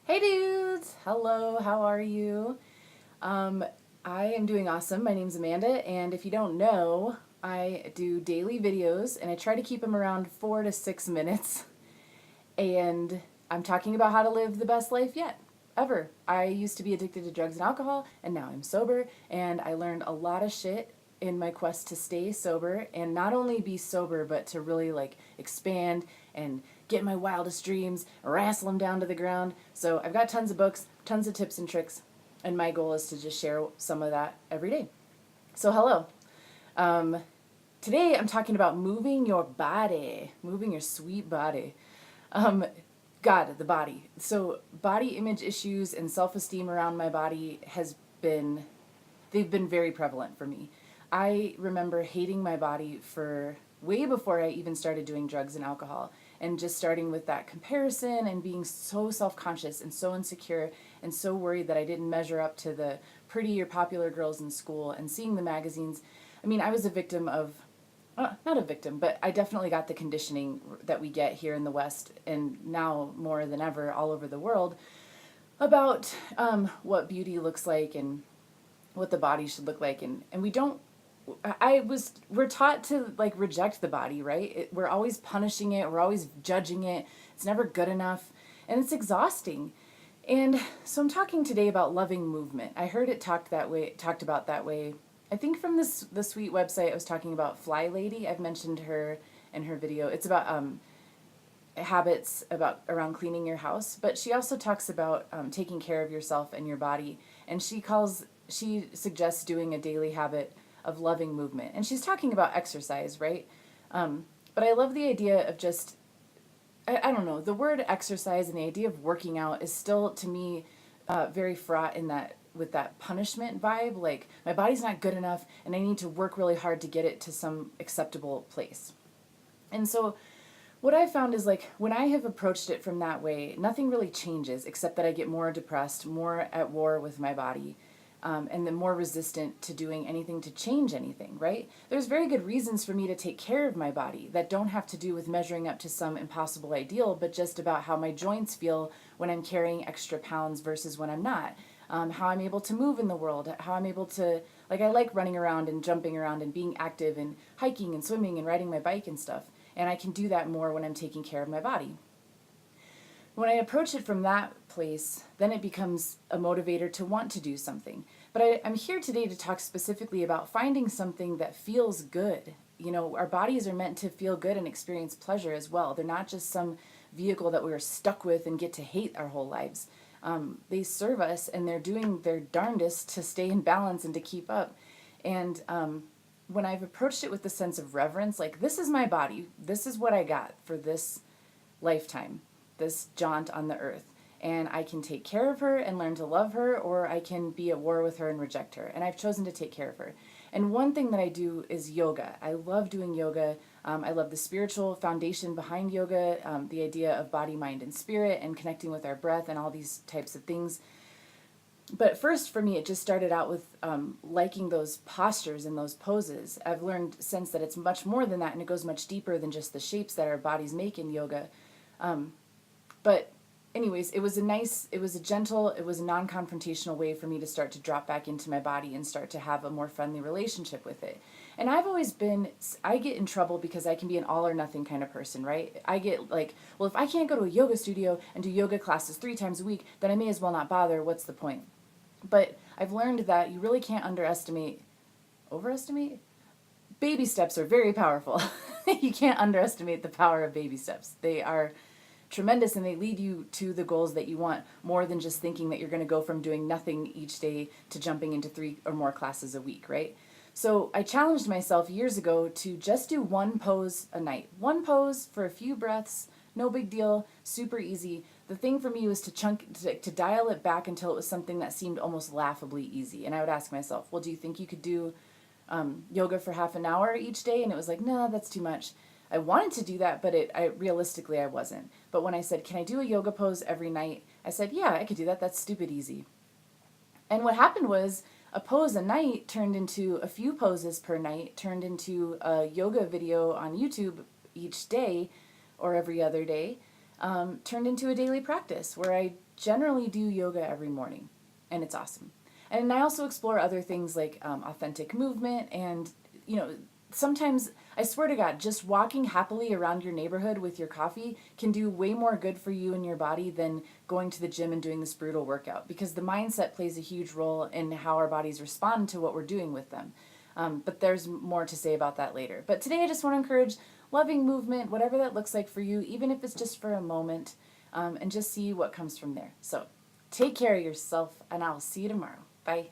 Hey dudes! Hello, how are you? Um, I am doing awesome. My name's Amanda, and if you don't know, I do daily videos and I try to keep them around 4 to 6 minutes. And I'm talking about how to live the best life yet, ever. I used to be addicted to drugs and alcohol, and now I'm sober, and I learned a lot of shit in my quest to stay sober and not only be sober but to really like expand and get my wildest dreams, wrestle them down to the ground. So I've got tons of books, tons of tips and tricks, and my goal is to just share some of that every day. So hello. Um, Today I'm talking about moving your body, moving your sweet body. Um, God, the body. So body image issues and self-esteem around my body been, they've been very prevalent for me. I remember hating my body for way before I even started doing drugs and alcohol, and just starting with that comparison and being so self-conscious and so insecure and so worried that I didn't measure up to the pretty or popular girls in school, and seeing the magazines. I mean, I was a victim of, not a victim, but I definitely got the conditioning that we get here in the West, and now more than ever all over the world, about what beauty looks like and what the body should look like. And we don't, we're taught to like reject the body, right? We're always punishing it, we're always judging it, it's never good enough, and it's exhausting. And so I'm talking today about loving movement. I heard it talked about that way. I think from the sweet website I was talking about, Fly Lady. I've mentioned her in her video. It's about habits about around cleaning your house, but she also talks about taking care of yourself and your body, and she suggests doing a daily habit of loving movement, and she's talking about exercise, right? But I love the idea of just, I don't know, the word exercise and the idea of working out is still to me very fraught in that, with that punishment vibe, like my body's not good enough and I need to work really hard to get it to some acceptable place. And so what I found is, like, when I have approached it from that way, nothing really changes except that I get more depressed, more at war with my body, and then more resistant to doing anything to change anything, right? There's very good reasons for me to take care of my body that don't have to do with measuring up to some impossible ideal, but just about how my joints feel when I'm carrying extra pounds versus when I'm not. How I'm able to move in the world, how I'm able to, like, I like running around and jumping around and being active and hiking and swimming and riding my bike and stuff. And I can do that more when I'm taking care of my body. When I approach it from that place, then it becomes a motivator to want to do something. But I'm here today to talk specifically about finding something that feels good. You know, our bodies are meant to feel good and experience pleasure as well. They're not just some vehicle that we're stuck with and get to hate our whole lives. They serve us, and they're doing their darndest to stay in balance and to keep up. And when I've approached it with the sense of reverence, like, this is my body, this is what I got for this lifetime, this jaunt on the earth, and I can take care of her and learn to love her, or I can be at war with her and reject her, and I've chosen to take care of her. And one thing that I do is yoga. I love doing yoga. I love the spiritual foundation behind yoga, the idea of body, mind, and spirit, and connecting with our breath and all these types of things. But first, for me, it just started out with liking those postures and those poses. I've learned since that it's much more than that, and it goes much deeper than just the shapes that our bodies make in yoga. But anyways, it was a gentle, it was a non-confrontational way for me to start to drop back into my body and start to have a more friendly relationship with it. And I get in trouble because I can be an all or nothing kind of person, right? I get like, well, if I can't go to a yoga studio and do yoga classes 3 times a week, then I may as well not bother. What's the point? But I've learned that you really can't overestimate? Baby steps are very powerful. You can't underestimate the power of baby steps. They are tremendous, and they lead you to the goals that you want, more than just thinking that you're going to go from doing nothing each day to jumping into 3 or more classes a week, right? So I challenged myself years ago to just do one pose a night. One pose for a few breaths, no big deal, super easy. The thing for me was to dial it back until it was something that seemed almost laughably easy. And I would ask myself, well, do you think you could do yoga for half an hour each day? And it was like, no, that's too much. I wanted to do that, but realistically I wasn't. But when I said, can I do a yoga pose every night? I said, yeah, I could do that. That's stupid easy. And what happened was, a pose a night turned into a few poses per night, turned into a yoga video on YouTube each day or every other day. turned into a daily practice where I generally do yoga every morning, and it's awesome. And I also explore other things like authentic movement and, sometimes, I swear to God, just walking happily around your neighborhood with your coffee can do way more good for you and your body than going to the gym and doing this brutal workout, because the mindset plays a huge role in how our bodies respond to what we're doing with them. But there's more to say about that later. But today I just want to encourage loving movement, whatever that looks like for you, even if it's just for a moment, and just see what comes from there. So take care of yourself, and I'll see you tomorrow. Bye.